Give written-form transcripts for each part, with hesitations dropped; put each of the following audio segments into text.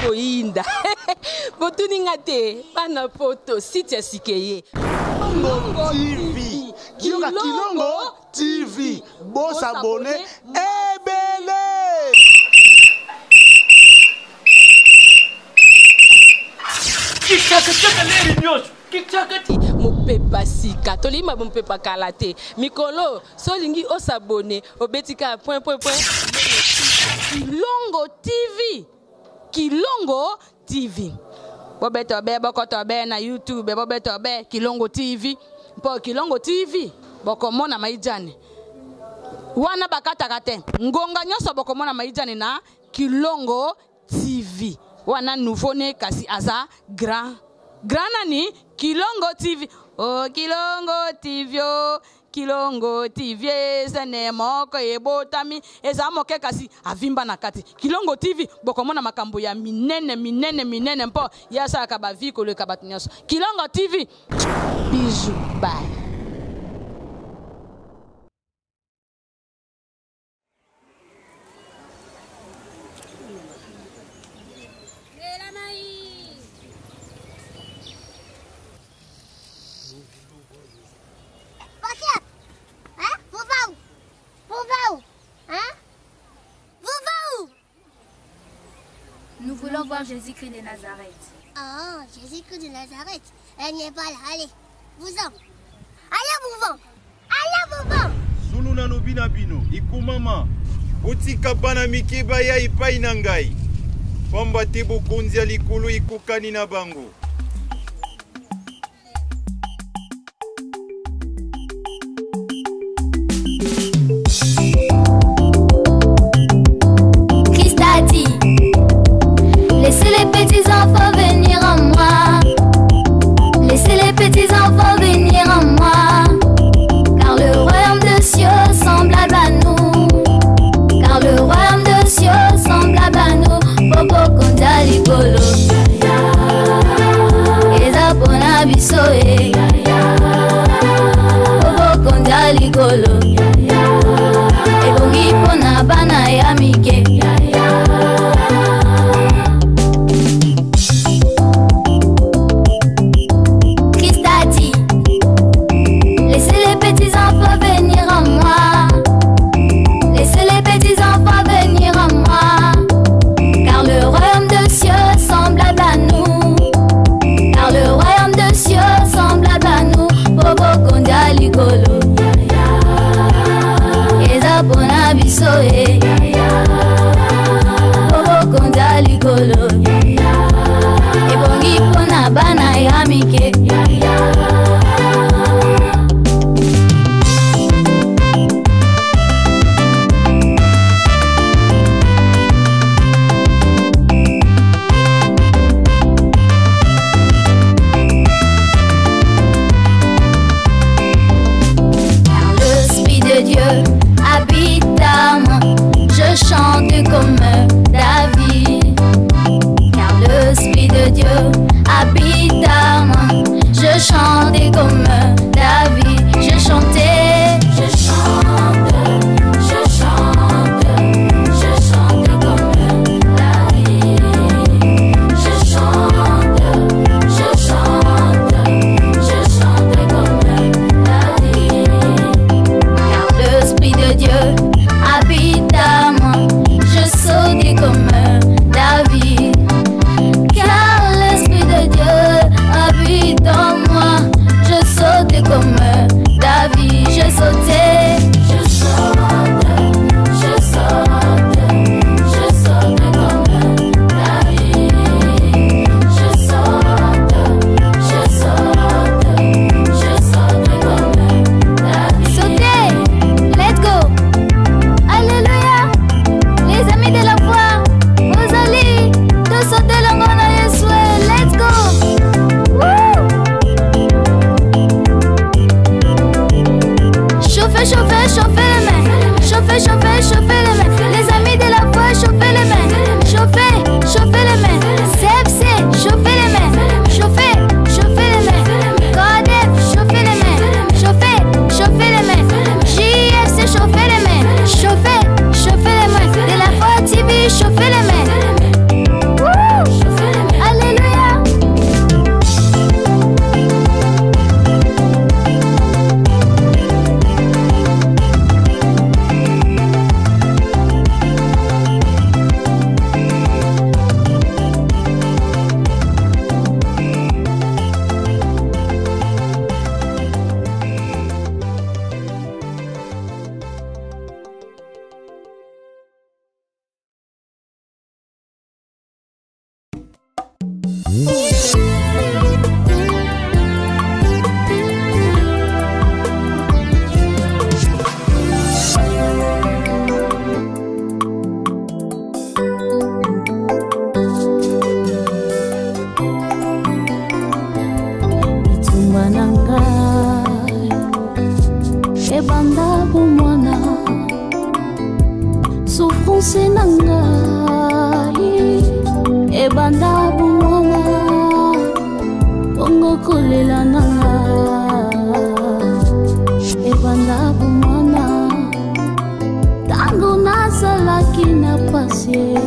koinda. Botuninga te, bana poto, site sikeye. Kilongo TV. Kilongo TV. Bon s'abonner. Ebele. Mopepa sika tolima mopepa kalate mikolo solingi osabone obetika point Kilongo TV. Kilongo TV. Bobeto be bokoto be na YouTube bobeto be Kilongo TV. Po Kilongo TV bokomona maijane. Wana bakata kate ngonga nyoso bokomona maijane na Kilongo TV. Wana nouveau ne kasi aza grand nani Kilongo TV. Oh Kilongo TV oh Kilongo TV sene moko ebotami eza moke kasi avimba na kati Kilongo TV bokomona makambo ya minene mpo yasa ka ba vie ko le kabatinyaso Kilongo TV. Bisous, bye. Nous voulons voir Jésus-Christ de Nazareth. Ah, Jésus-Christ de Nazareth. Elle n'est pas là. Allez, vous-en. Allez, vous-en. Allez, vous-en. Zulu na nobina bino. Iku mama. Utika bana mikiba ya ipai nangai. Pamba tibu kunzia likulu ikukani na bango. Laissez les petits enfants venir à moi. Laissez les petits enfants venir à moi. Car le royaume de cieux semblable à nous. Car le royaume de cieux semblable à nous. Popo konda likolo. Eza pona biso e. Popo konda likolo. Ebongi pona bana ya mike. Ebongi pona bana ya mike. Chante comme David, car l'Esprit de Dieu habite à moi. Je chante comme David, je chantais, je chante comme David. Je chante comme David, car l'Esprit de Dieu habite à moi. Sauter comme David, car l'Esprit de Dieu habite en moi. Je sautais comme David, je sautais, je saute comme David. Je saute comme David. Sautez, let's go, alléluia. Les amis de la foi, vous allez de sauter l'angona Yesoué, let's go! Woo! Chauffez, chauffez, chauffez les mains. Chauffez, chauffez, chauffez les mains. Les amis de la foi, chauffez les mains. Chauffez, chauffez les mains. CFC, chauffez les mains. Chauffez, chauffez les mains. Codef, chauffez les mains. Chauffez, chauffez les mains. JFC, chauffez les mains. Chauffez, chauffez les mains. De la foi TV, chauffez les mains. Woo! souffrance na ngai ebanda bomwana bongo kolela na ngai ebanda bomwana tango nazalaki na pasie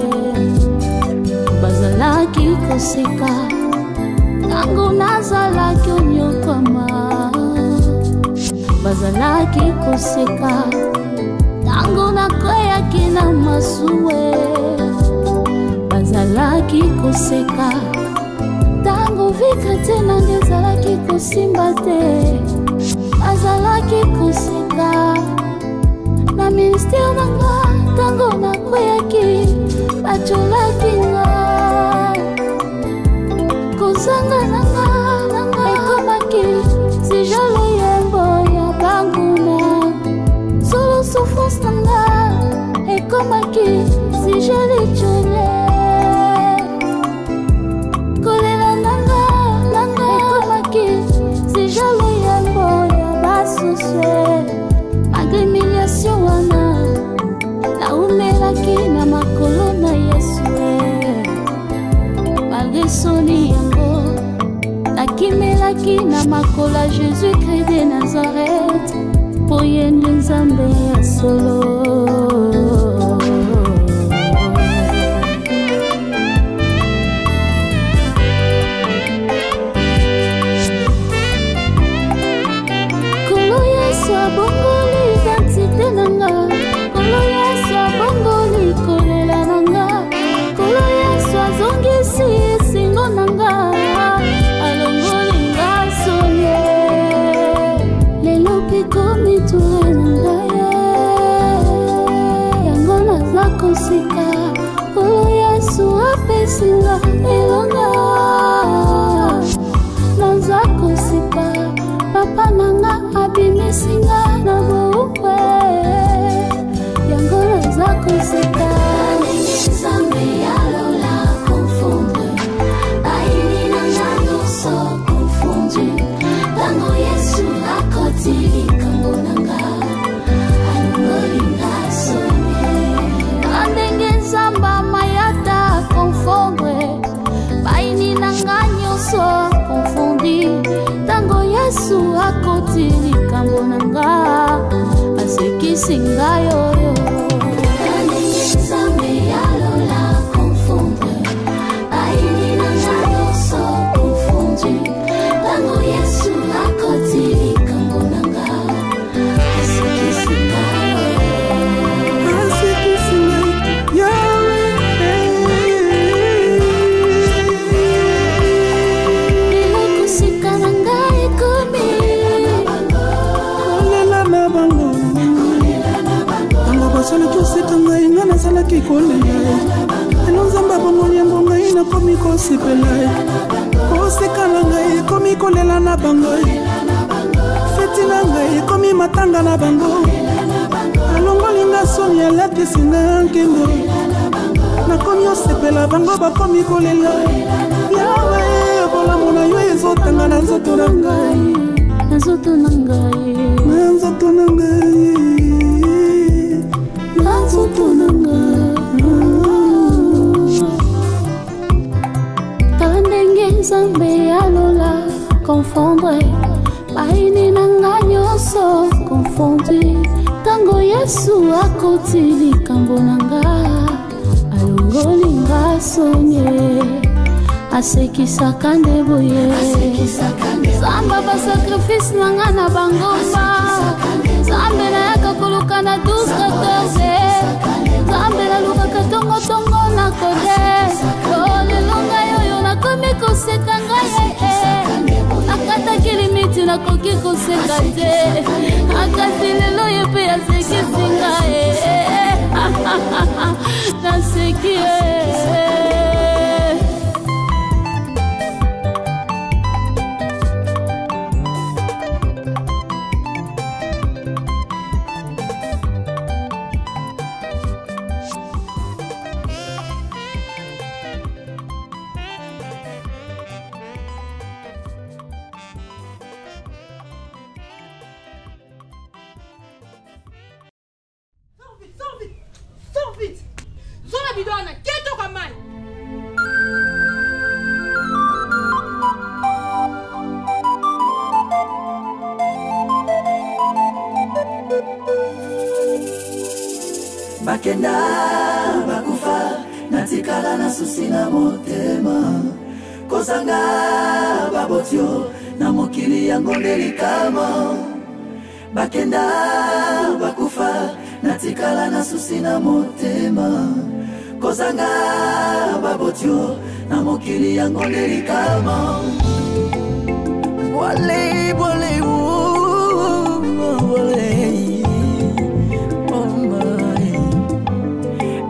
bazalaki koseka tango nazalaki onyokama bazalaki koseka tango nakweyaki na masuwe bazalaki koseka tango vika te nanga ezalaki kosimba te bazalaki koseka na ministere nanga tango nakweyaki bacholaki nga kozanga nanga ekomaki sijalo yembo ya banguna solo souffrance nanga ekomaki sijali chole kolela nanga ekomaki sijalo yembo ya basuswe malgré humiliation wana naumelaki na makolo na Yesu malgré soni yango nakimelaki na makolo Jésus Christ de Nazareth po ye nde Nzambe ya solo. Kolo Yesu abongoli identité nanga, Kolo Yesu abongoli kolela nanga, Kolo Yesu azongisi esengo nanga, alongoli nga sonye lelo mpe komi ture nanga ye yango naza kosika Kolo Yesu apesinga elonga naza kosika papa nanga abimisinga na boukwe yango naza kosika Nzambe yalola confondre baini nanga nyonso confondu tango Yesu akoti likambo nanga alongolinga sonye ndenge Nzambe mayata confondre baini nanga nyonso confondi tango Yesu akoti likambo nanga asekisi ngai oyo ndenge Nzambe yalola confondre baini nanga nyonso confondi tango Yesu akoti likambo nanga asekisi ngai elokosika na ngai ekomi kolela na bango tango basalaki oseka ngai nga nazalaki kolela elo Nzambe abongoli yango ngai nakomi kosepela koseka na ngai ekomi kolela na bango feti na ngai ekomi matanga na bango alongoli nga soni alatisi nga nkembo nakomi osepela bango bakomi kolela yawe bolamu na yo ezotanga na nzoto na ngai na nzoto na ngai na nzoto na ngai na nzoto na ngai tala ndenge Nzambe alola confondre baini nanga nyonso confondi tango Yesu akoti likambo nanga alongoli nga sonye asekisaka nde boye Nzambe basacrifice nanga na bangomba Nzambe nayaka koluka na 12-14 Nzambe nalukaka tongotongo na kode lelo ngai oyo nakomi koseka ngai nakataki limiti nakoki koseka te akasi lelo ye mpe asekisi ngai naseki bidona keto kwa mai. Bakenda bakufa natikala na susi na motema kozanga babotio na mokili yango ndelikama. Bakenda bakufa natikala na susi na motema kozanga babotio na mokili yango ndelikama. Wale wale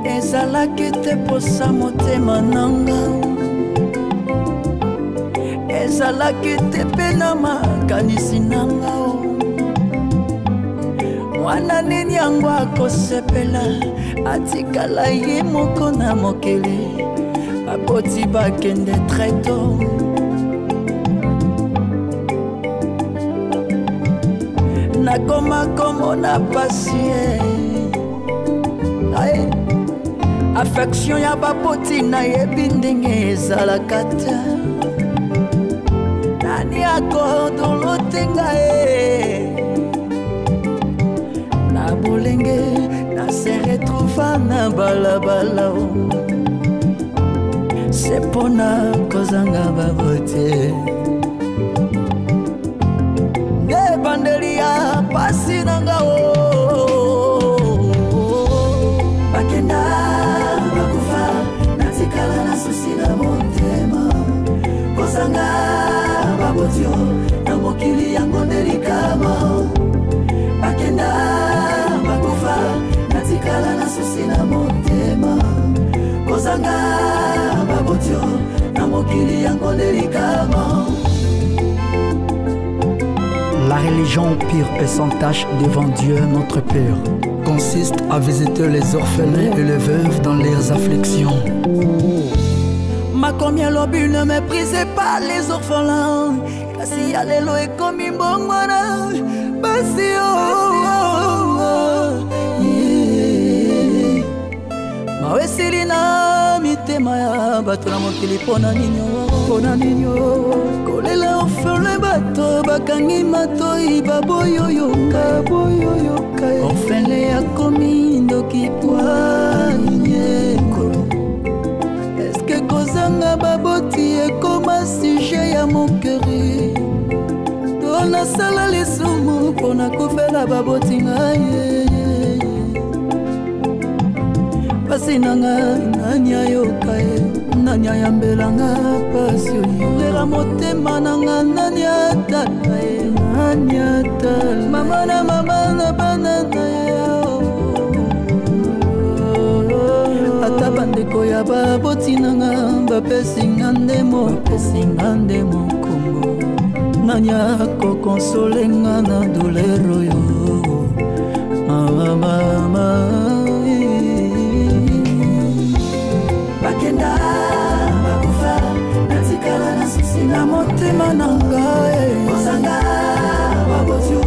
ezalaki te posa motema nanga, ezalaki te pe na makanisi nanga. Mwana nini yango akosepela atikala ye moko na mokili baboti bakende treto. Nakoma komona pasie affection ya baboti na yebi ndenge ezalaka te. Nani akodolotenga na bolenge na se retrouva na balabala. C'est pona kozanga baboti ne bandelia pasi nanga bakenda bakufa natikala na susi na motema kozanga babotio na mokili yango ndelikama. Bakenda bakufa natikala na susi na motema kozanga babotio na mokili yango ndelikama. La religion pure et sans tache devant Dieu notre Père consiste à visiter les orphelins et les veuves dans leurs afflictions. Ma combien lobi ne méprisez pas les orphelins, kasi ya lelo ekomi mbongwana basi mawesili na mitema ya bato na mokili pona ninyo kolela orphelin bato bakangi matoi baboyoyoka orphelin akomi ndoki poigneko. Eske kozanga baboti ekoma sujet ya mokeri to nasala lisumu mpona kofela baboti ngai pasi nanga nani ayoka nani ayambelanga pasi lera motema nanga nani atala nani atala mama na bana na ata bandeko ya baboti nanga bapesinga ndemo kongo nani akokonsolenga na dolero yo mama. Bakenda bakufa natikala na susi na motema nanga kozanga babotio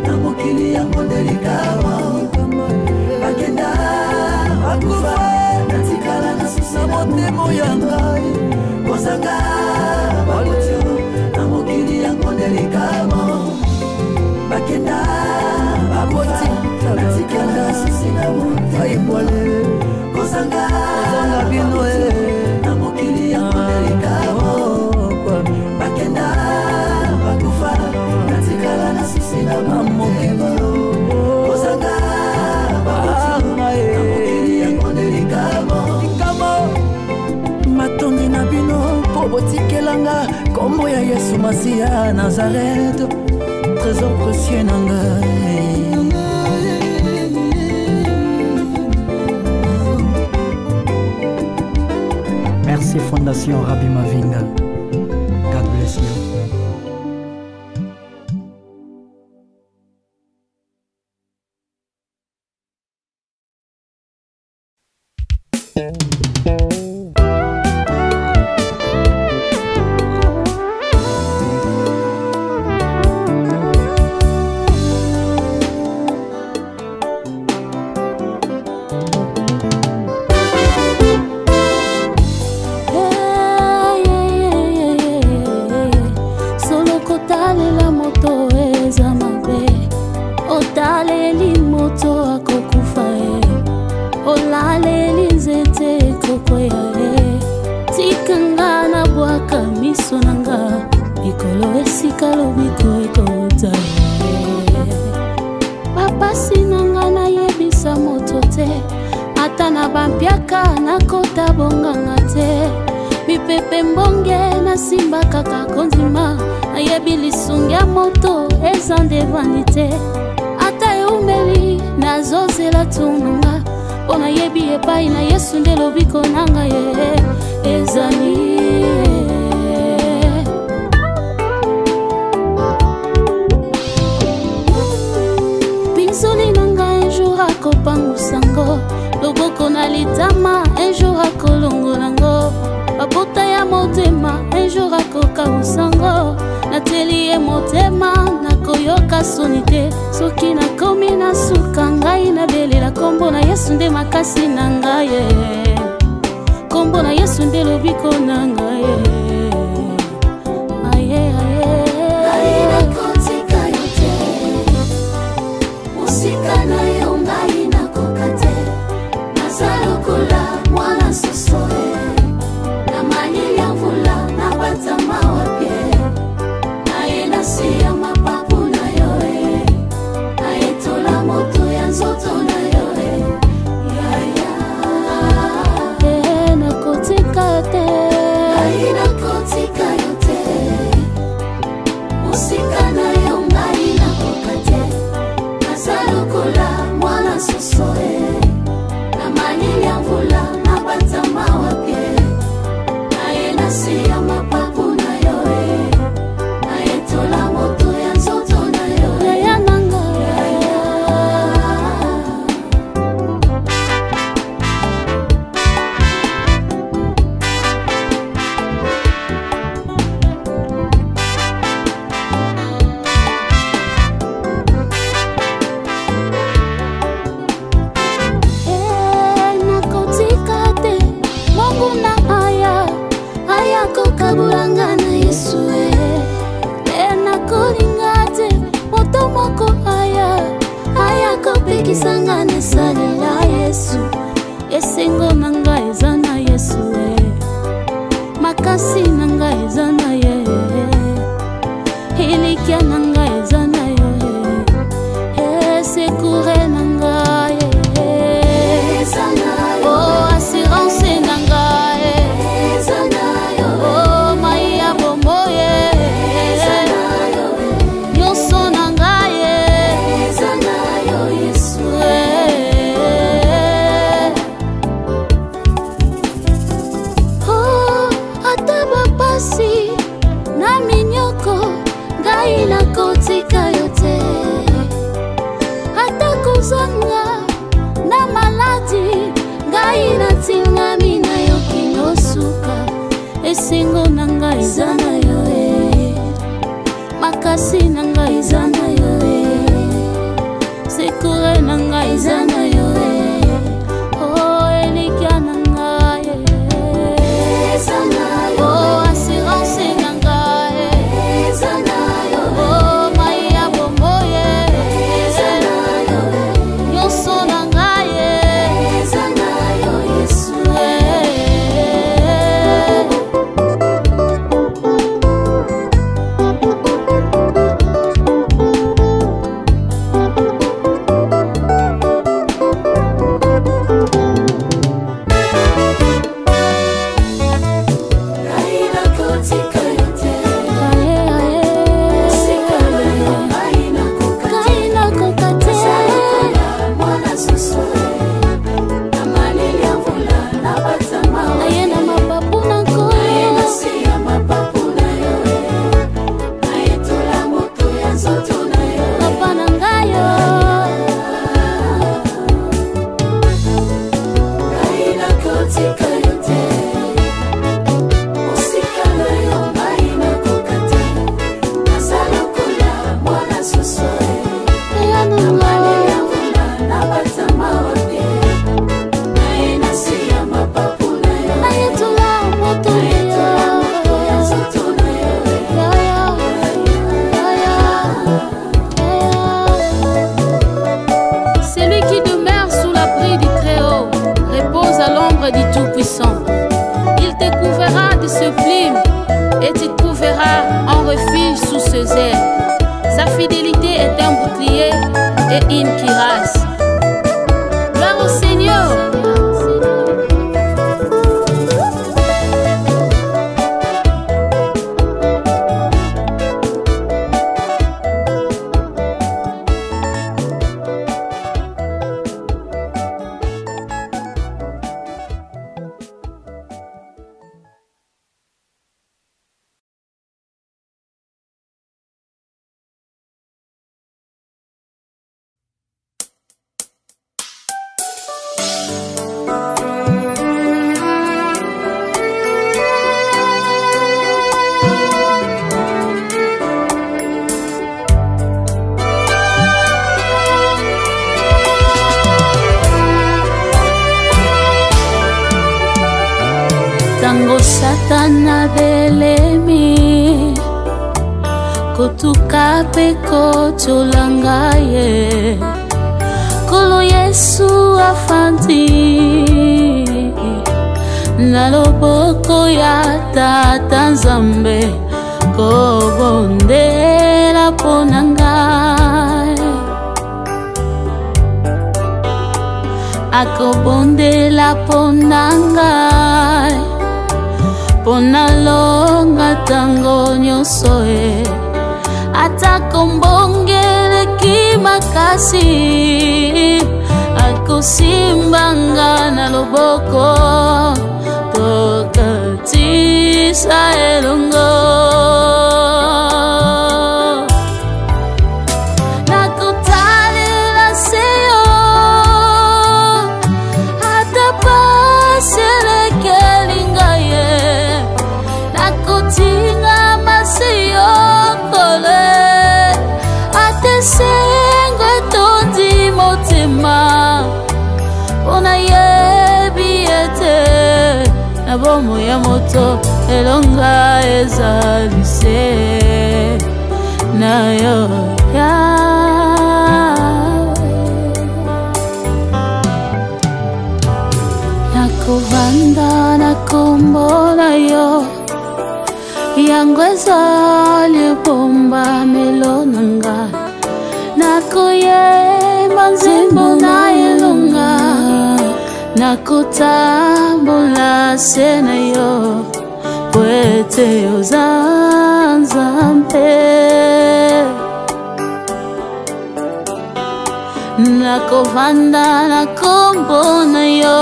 na mokili yango ndelikama. Bakenda bakufa natikala na susi na motema yanga kozanga babotio na mokili yango ndelikama. Bakenda baboti natikala na susi na motema kozanga bino na mokili yango ndelikama. Bakenda bakufa natikala na susi na motema kozanga baboti na mokili yango ndelikama. Matongi na bino po botikelanga kombo ya Yesu Masiya Nazareth, trésor précieux na ngai. Merci Fondation Rabbi Mavinga. God bless you. olaleli nzete kokwea tikanga na bwaka miso nanga likolo esika lobiko ekota bapasi nanga nayebisa moto te ata na bampiaka nakota bonganga te mipepe mbonge nasimba kaka kondima nayebi lisungi ya moto eza nde vanite ata eumeli nazozela tunanga mpo nayebi epai na Yesu nde lobiko nanga ye ezali pinzoli nanga un jour akopangusango loboko na litama un jour akolongolango babota ya motema un jour akokausango nateli ye motema nakoyoka soni te soki nakomi na suka ngai nabelela kombo na Yesu nde makasi na ngai kombo na Yesu nde lobiko na ngai aye aye nakotika yo te musika na yo ngai nakoka te naza lokola mwana sosoe na manyeli ya mvula nabata mawapye naye nasiya mapapu na yo nayetola moto ya nzoto na yo yaya nakotika te nakotika yo te musika na yo ngai nakoka te naza lokola mwana sosoe na manyeli ya mvula nabata mawapye naye nasiya mapapu na yo nayetola moto ya nzoto na yo yaya nanga nakotika te Mungu na aya kokabulanga na Yesu nakolinga te moto moko aya kopekisanga na salela Yesu esengo nanga eza na Yesu makasi nanga eza na ye elikya nanga eza na yo sekure nanga eza na yo assurance nanga eza na yo maya bombo eza na yo nyonso nanga eza na yo Yesu ata bapasi faveur du Tout-Puissant. Il te couvrira de ce plume et tu trouveras un refuge sous ses ailes. Sa fidélité est un bouclier et une cuirasse. Gloire au Seigneur. Tango Satana belemi kotuka pe kotolanga ye kolo Yesu afandi na loboko ya Tata Nzambe kobondela pona ngai akobondela pona ngai pona longa tango nyonso e atakombongeleki makasi akosimbanga na loboko tokatisa elongo nakotalela seyo atapaselekeli tinga masiyo kole atesengwe tondi motema ona yebi ete na bomo ya moto elonga ezalise na yo nakovanda na kombo na yo yango ezali bomba melonanga nakoyemba nzembo na elonga nakotambola se na yo po ete oza Nzambe nakovanda na kombo na yo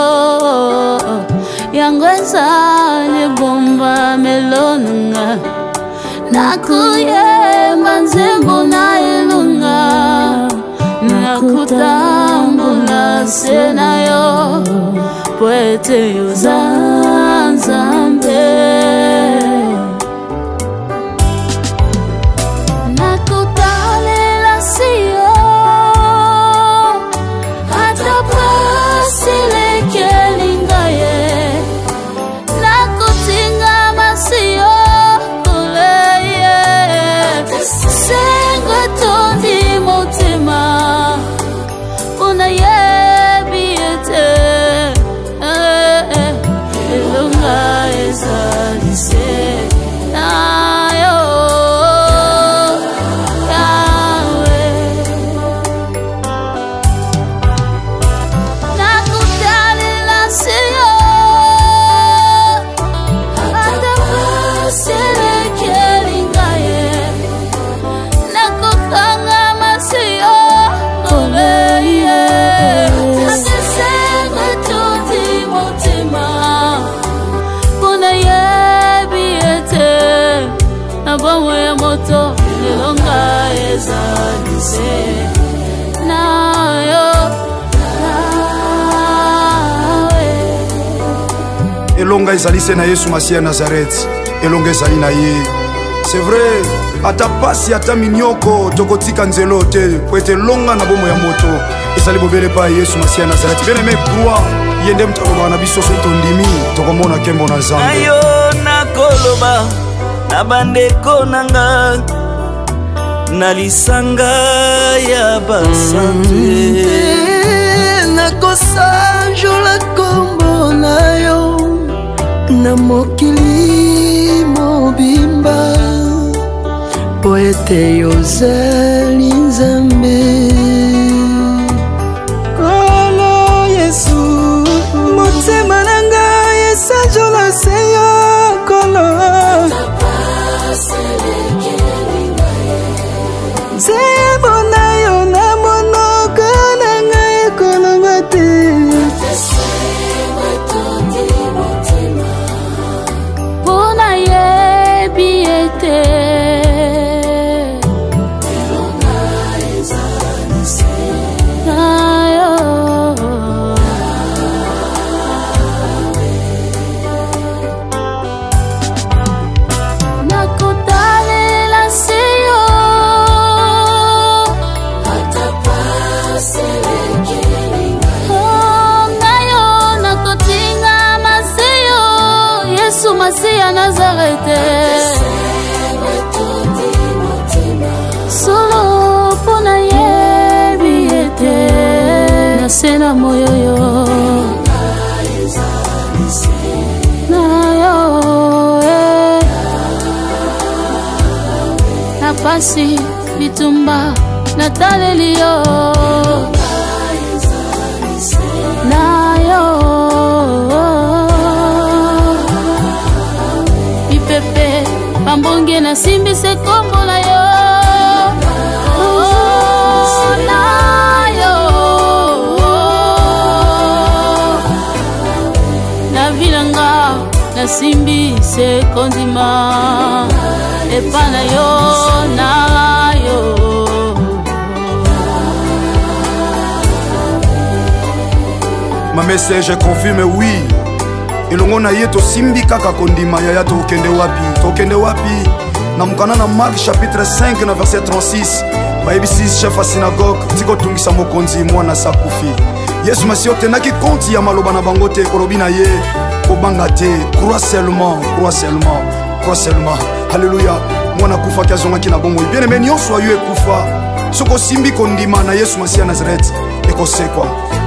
yango ezali bomba melonanga nakuyemba nzembo na elonga nakutambola se na yo po ete oza Nzambe nakutalela siyo atapaselekeli ngaye nakotinga masiyo koleye sengwe tondi motema pona yebi ete elonga ezalise nayo yawe nakutalela siyo atapaselekeli ngaye nakokanga masiyo koleye atesengwe tondi motema pona yebi ete na bomo ya moto elonga ezalise nayo elonga ezalise na Yesu Masiya Nazareth elonga ezali na ye. C'est vrai ata pasi ata minyoko tokotika nzelo te po ete elonga na bomo ya moto ezali bobele pa Yesu Masiya Nazareth. Bien aimé croix yende mutaloba na biso so tondimi tokomona kembo na Nzambe ayo nakoloba na bandeko nanga na lisanga ya basante nakosanjola kombo na yo na mokili mobimba poete yozali nzambe kolo Yesu motema na ngai esanjola seyo kolo nzembo na yo na monoko na ngai ekoloba te mpona yebi ete Masiya Nazarete solo pona yebi ete nasena moyoyo na yo na pasi bitumba nataleli yo na yo Pambonge na simbi se kombo na yo na yo na vilanga na simbi se kondima epa na yo na yo Ma message confirme oui elongo na ye tosimbi kaka kondima yaya tokende wapi na mukana na Marc chapitre 5 na verset 36 bayebisi chef ya synagogue tikotungisa mokonzi mwana sakufi Yesu Masiya otenaki konti ya maloba na bango te kolobi na ye kobanga te crois seulement Alléluia mwana kufa kiazongaki na bongo bien aimé nyonso ayo ekufa soko osimbi kondima na Yesu Masiya Nazareth ekosekwa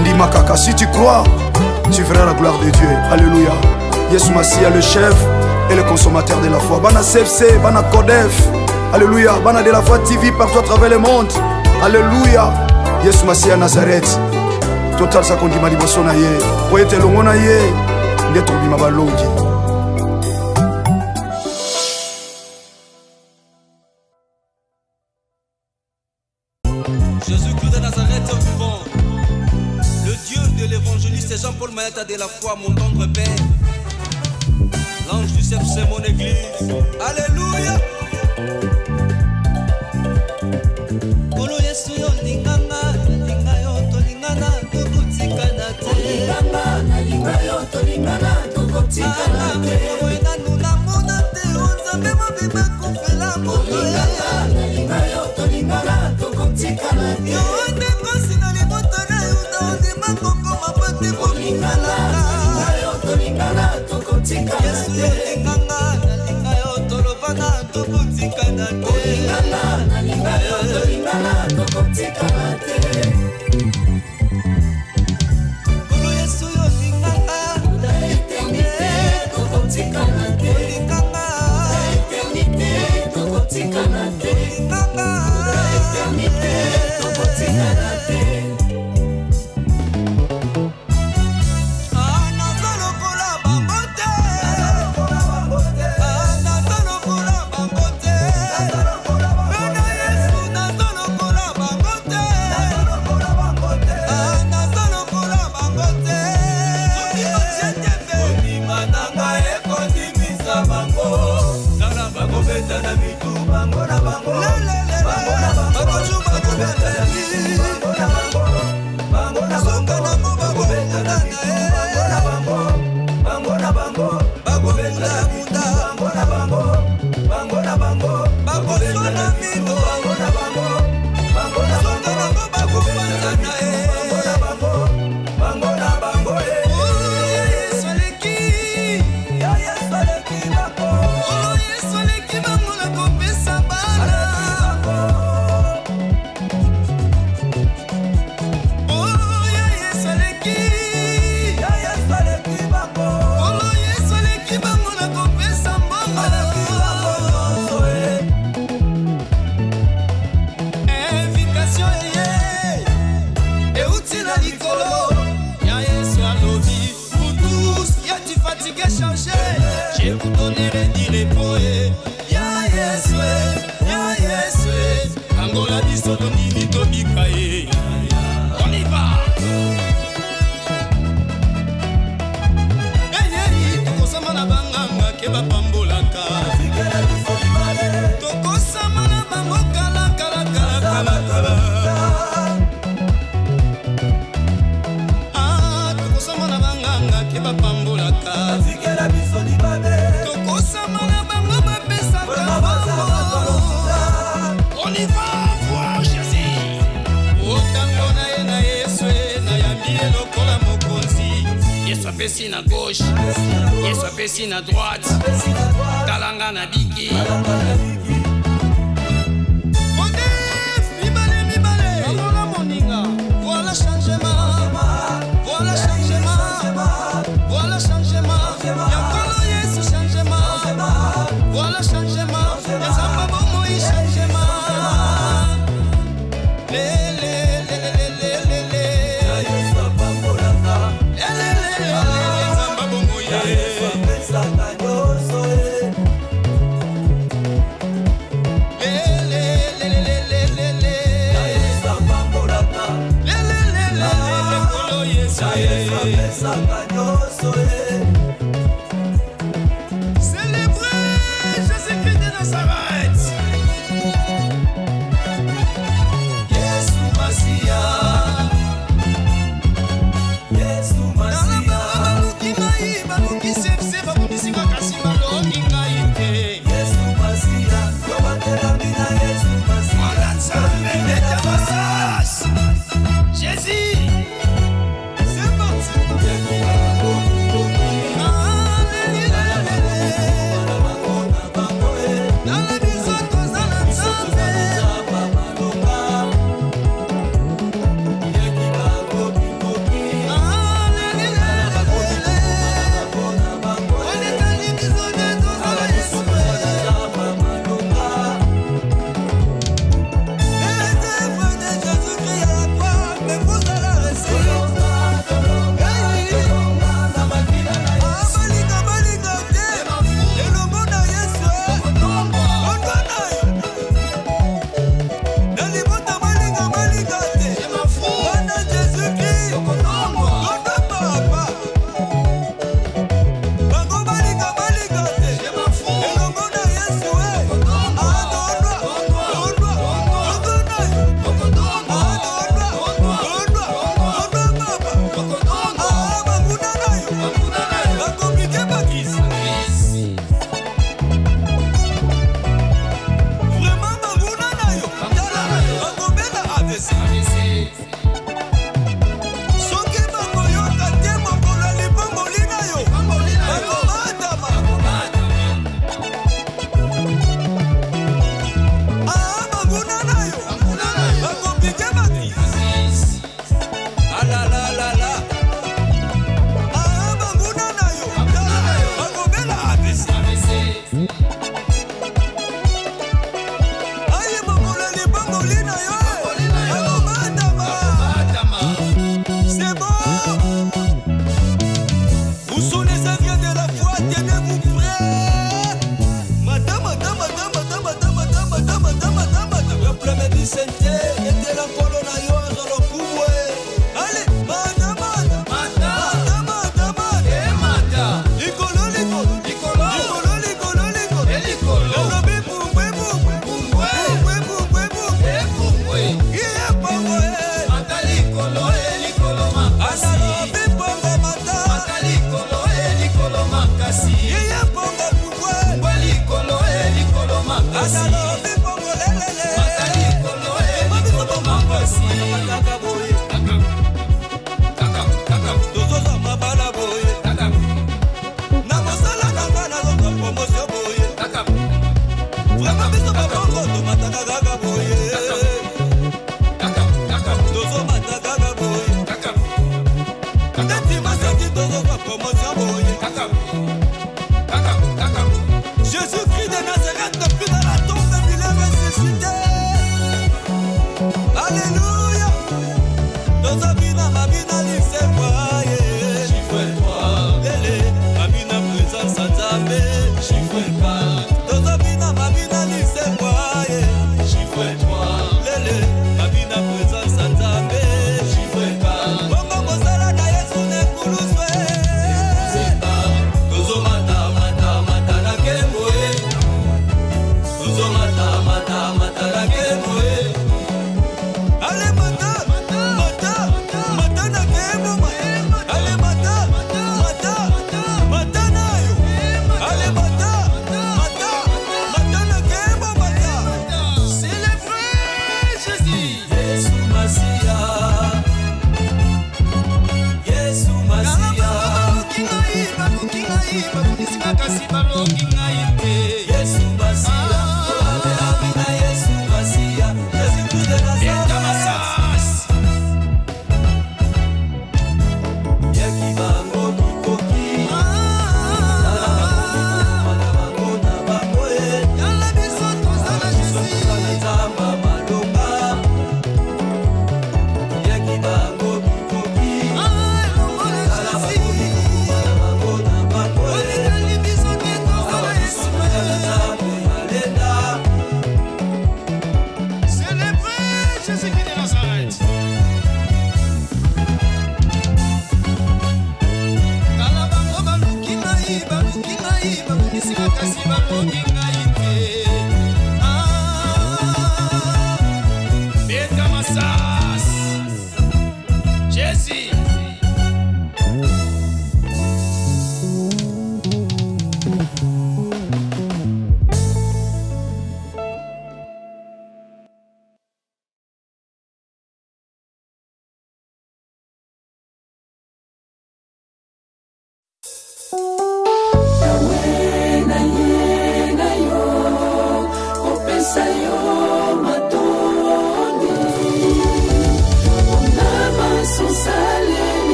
ndima kaka si tu crois tu verras la gloire de Dieu. Alléluia. Yesu Masiya le chef et le consommateur de la foi. Bana CFC, Bana Kodef. Alléluia. Bana de la foi TV partout à travers le monde. Alléluia. Yesu Masiya Nazareth. Total sa kondima liboso na ye. Poete longo na ye. Ndeto bima balongi. Jésus-Christ de Nazareth vivant. Le Dieu de l'évangéliste Jean-Paul Mayata de la foi, mon tendre Père. L'ange du CFC, mon église. Alléluia. Kolo Yesu yo linganga, linga yo tolingana, tokotikana te. Linganga, linga yo tolingana, tokotikana te. Oena nuna mona te, onzambe mobimba kofela moto. Linganga, linga yo tolingana, tokotikana te. Yo ndeko sina liboto na yo na ondima koko mapate bolingana. Linga yo tolingana, tokotikana te. Yesu yo linganga, linga yo tolovana, tokotikana te. Linganga, linga yo tolingana, tokotikana te. Kolo Yesu yo linganga, la éternité, tokotikana te. Linganga, la éternité, tokotikana te. Linganga, la éternité, tokotikana te. Ah, nazalokola bango te. fatigué, changé. Je vous donnerai du repos. Ya Yeswe, ya Yeswe. Angola biso nini tobika ye. On y va. Tokosama na banganga ke bapambolaka. Tokosama na bango kala kala kala kala kala. Tokosama na banganga ke bapambolaka. Tokosama na bango bapesaka bango. On y va voir Jésus. Otango na ye na Yeswe na yambi lokola mokonzi. Yesu apesi na gauche, Yesu apesi na droite. Talanga na biki. Voilà changement, voilà changement, voilà changement. Yakolo Yesu changement, voilà changement. Yazamba bomo i changement. Le le le le le le le. Yesu apambolaka. Le le le le le. Yazamba bomo i. Yesu apesa kanyoso e. Le le le le le le le. Yesu apambolaka. Le le le le le. Yakolo Yesu. Yesu apesa kanyoso e. Célébrez Jésus-Christ de Nazareth. Yesu Masia. Yesu Masia. Baluki ngai, baluki sepse, baluki kasi baloki ngai te. Yesu Masia. Yobatela mina Yesu Masia. Mwana nzambe meta masas. Jésus. C'est parti.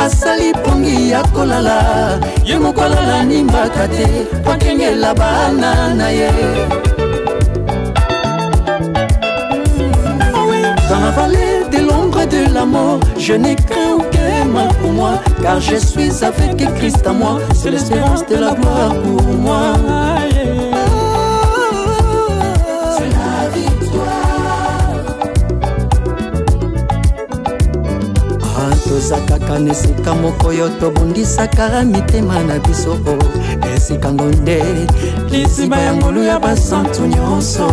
asali pongi ya kolala ye mokolala nimbaka te pakengela bana na ye. Dans la vallée de l'ombre et de la mort, je n'ai craint aucun mal pour moi, car je suis avec Christ à moi, c'est l'espérance de la gloire pour moi. C'est la victoire. Tozakaka nesika moko yo tobundisaka mitema na biso esika ngonde liziba ya ngolu ya basantu nyonso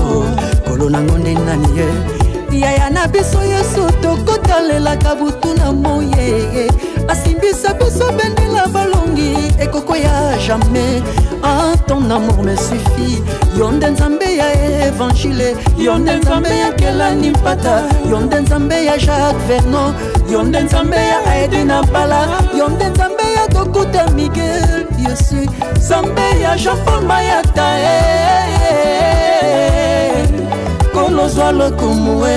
kolo na ngonde nani ye yaya na biso yesu tokotalelaka butu na moye asimbisa biso bendela balongi ekoko ya jamais. Ah, ton amour me suffit. Yonde nzambe ya évangile, yonde nzambe ya Kelani Mpata, yonde nzambe ya Jacques Vernon, yonde nzambe ya Edina Bala, yonde nzambe ya Dokuta Miguel, Yesu nzambe ya Jean-Paul Mayata, kolozwa lokumwe.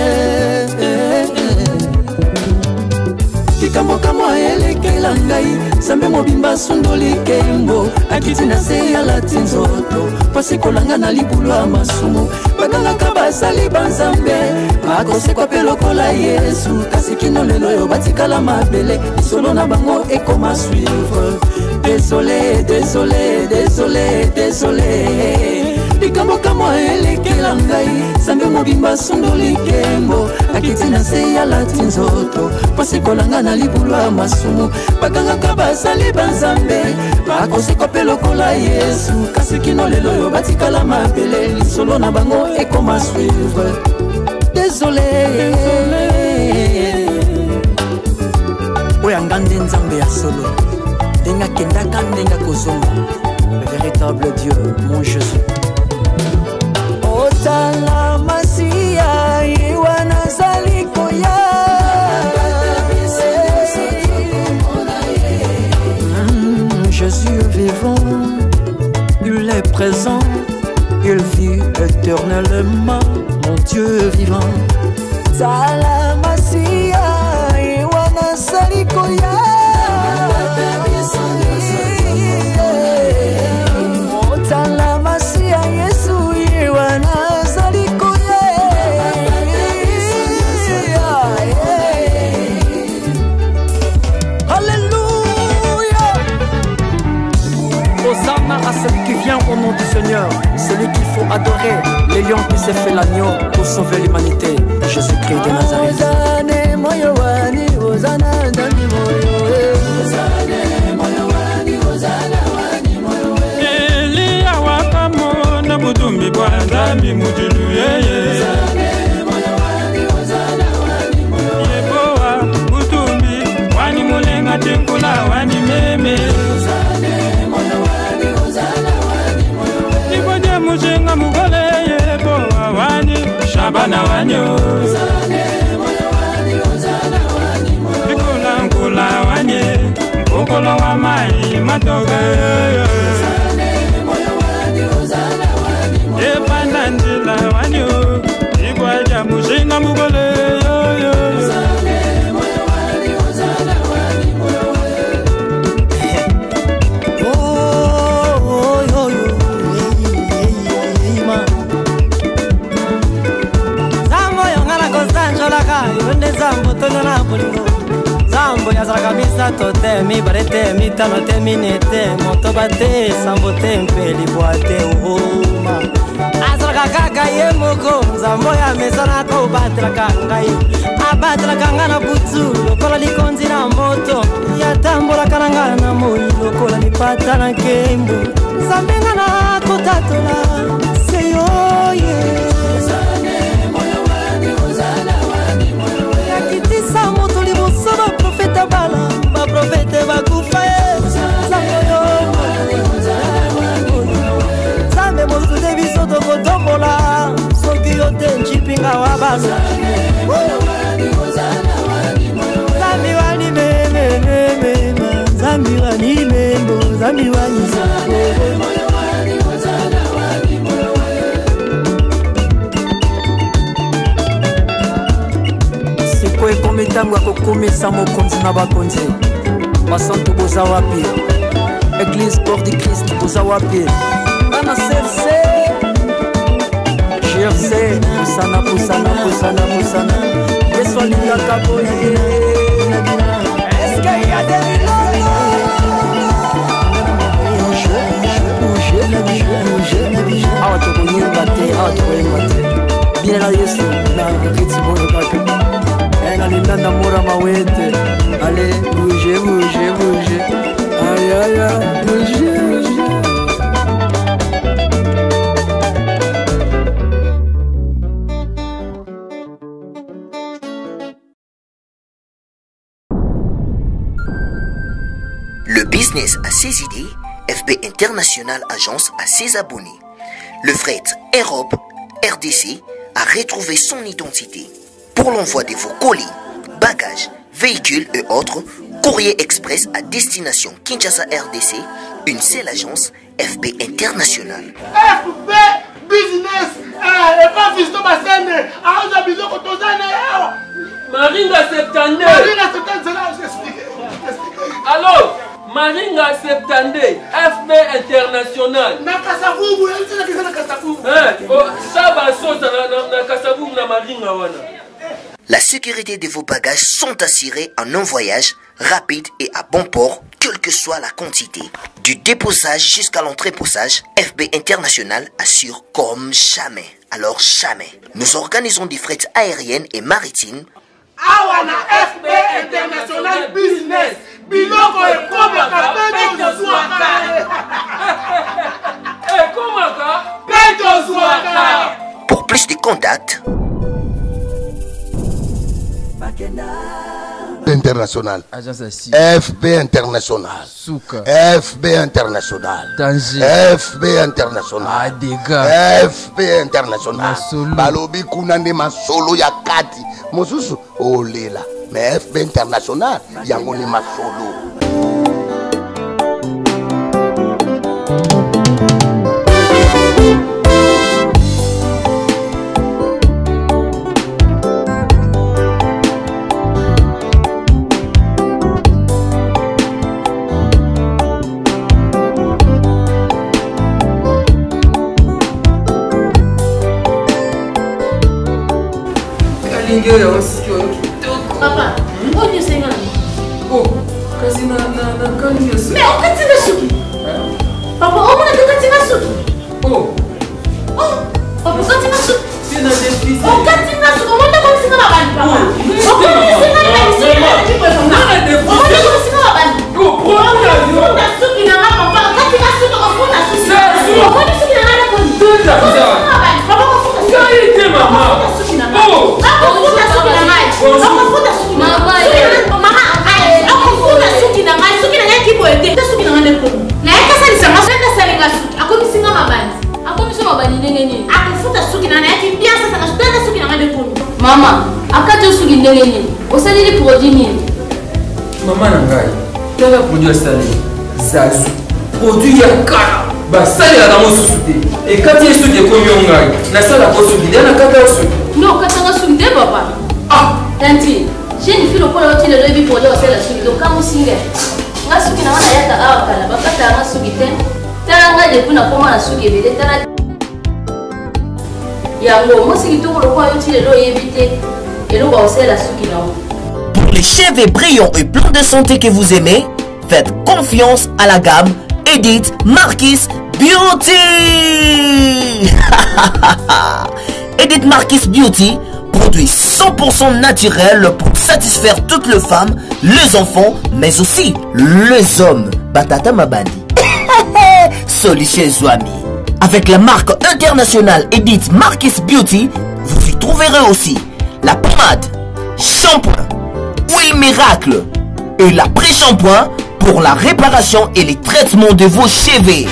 Likambo kamwa elekela ngai Sambe mobimba sundoli kembo Akiti na se ya lati nzoto Pasi kolanga na libulu ya masumu Baganga kabasali banzambe Akose kwa pelokola Yesu Kasi kino lelo yo batikala mabele Isolo na bango ekoma suivre Désolé, désolé, désolé, désolé Likambo kamwa elekela ngai Sambe mobimba sundoli kembo Akiti na se ya lati nzoto Pasi kolanga na libulu ya masumu Baganga kabasali banzambe Bakose kope lokola Yesu Kasi kino lelo yo batikala mabele Lisolo na bango ekoma suivre Désolé Oya ngande nzambe ya solo Denga kendaka ndenga kozonga Le véritable Dieu, mon Jésus Otala masia iwana zalikoya Jésus vivant, il est présent, il vit éternellement, mon Dieu vivant. Salamasia, iwana salikoya. Salamasia, Yesu, iwana salikoya. Hosanna à celui qui vient au nom du Seigneur, celui qu'il faut adorer, les lions qui s'est fait l'agneau pour sauver l'humanité, Jésus-Christ de Nazareth. Hosanna, moyo wani, Hosanna, dani moyo, Hosanna, moyo wani. Ozala wani meme Ibonye mushinga mugole yebo wani Shabana wanyo Ikula nkula wanye Mkokolo wa mai matoge Epanda ndila wanyo Ibwaja mushinga mugole Zambo ya zara kamisa tote mi barete mi tano te minete moto bate sambo te mpeli boate uhoma azara kaka ye moko zambo ya mesana ko batla kangai abatla kangana butu lokola likonzi na moto ya tambola kananga na moyo lokola lipata na kembo zambenga na kotatola seyo ye bala ba profete ba kufa Zambe mosu de biso to kotombola soki yote nchipinga wa basa Zambi wani meme Zambi wani membo Zambi wani Siko ekomitango akokomisa mokonzi na bakonzi basantu boza wapi Église Corps du Christ boza wapi bana CFC GRC pusana Yesu alingaka boye Eske ya awa tokoyemba te bien na Yesu na kiti boye kaka Nalina na mora mawete Allez, bougez Aïe aïe aïe, bougez Le business a ses idées, FB International Agence a ses abonnés. Le fret Europe, RDC, a retrouvé son identité. Pour l'envoi de vos colis, bagages, véhicules et autres, courrier express à destination Kinshasa RDC, une seule agence, FB International. FB Business, et pas Fisto Bassene, à Abizo Kotozane. Maringa Septande. Maringa Septande, c'est là où j'explique. Alors, Maringa Septande, FB International. Na Kasavubu, elle dit que c'est na Kasavubu. Ça va sauter na Kasavubu na Maringa wana. La sécurité de vos bagages sont assurées en un voyage rapide et à bon port, quelle que soit la quantité. Du déposage jusqu'à l'entreposage, FB International assure comme jamais. Alors jamais. Nous organisons des frettes aériennes et maritimes. Awana FB International Business. Biloko et Komaka, Peto Zouaka. Pour plus de contacts, International. FB International. FB International. FB International. FB International. Balobi kunande masolo ya kati. Mosusu olela. Mais FB International yango ni masolo. Papa, onde você engana? Oh, kasi na kani ya suki. Me, o kati na suki. Papa, o muna kati na suki. Oh. Oh, papa, kati na suki. Sina despisi. O kati na suki, o muna kati na babani, papa. O kati na suki na suki. Nana despisi. O muna kati na babani. Oh, pronto. O na suki na ngapa, papa, kati na suki, o muna suki. O muna suki na ngapa kwa Tuta. Papa, o muna suki. Kaite mama. Oh. Papa, o muna suki na ngapa. Papa, o muna suki na ngapa. Mama, o muna suki na ngapa. ndenge nini osaleli produit nini mama na ngai tala produit asali zazu produit ya kala basalelaka mosusu te ekati esuki ekomi yo ngai nasalaka osuki nde nakata osuki nde okatanga suki nde papa tanti jeune fille lokola oti lelo ebi produit osala suki okamosinga nga suki na wana yaka awa kala bakatanga suki te tala ngai depuis nakoma na suki ebele tala yango mosiki toko lokola oti lelo oyebi te eloko osala suki na Pour les cheveux brillants et pleins de santé que vous aimez, faites confiance à la gamme Edith Marquis Beauty. Edith Marquis Beauty, produit 100% naturel pour satisfaire toutes les femmes, les enfants, mais aussi les hommes. Batata Mabandi. Solution Zouami. Avec la marque internationale Edith Marquis Beauty, vous y trouverez aussi la pommade, shampoing, huile miracle et l'après-shampoing pour la réparation et les traitements de vos cheveux.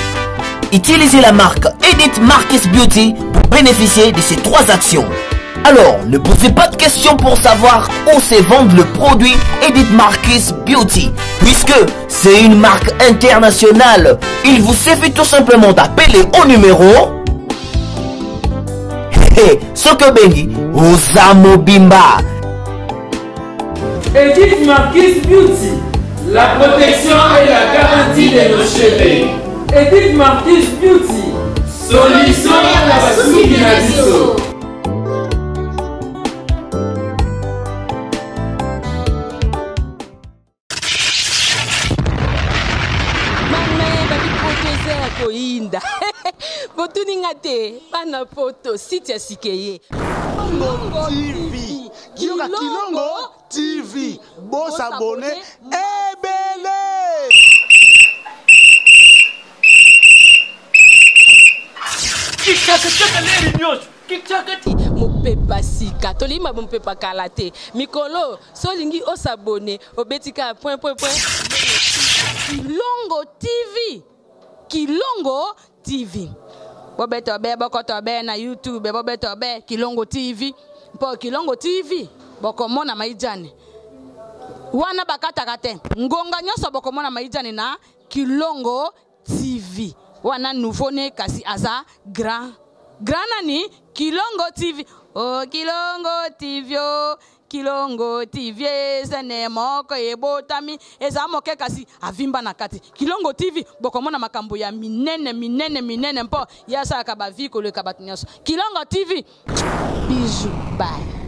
Utilisez la marque Edith Marquis Beauty pour bénéficier de ces 3 actions. Alors, ne posez pas de questions pour savoir où se vend le produit Edith Marquis Beauty, puisque c'est une marque internationale. Il vous suffit tout simplement d'appeler au numéro Sokobengi Osamo Bimba. Edith Marquis Beauty, la protection et la garantie de nos cheveux. Edith Marquis Beauty, solution à la suki na biso. koinda botuninga te bana poto site ya sikeye Kilongo TV Kioka Kilongo TV Boss abonné ebele Kikaka leri nyosho Kikakati mopepa sika tolima mopepa kalate mikolo solingi osabone obetika point Kilongo TV Kilongo TV bobeto be bokoto be na YouTube bobeto be Kilongo TV po Kilongo TV bokomona maijane wana bakataka te ngonga nyoso bokomona maijane na Kilongo TV wana nouveau ne kasi aza grand nani Kilongo TV oh Kilongo TV oh Kilongo TV sene moko ebotami eza moke kasi avimba na kati Kilongo TV bokomona makambo ya minene mpo yasa ka ba vie ko le kabatinyaso Kilongo TV bijou bye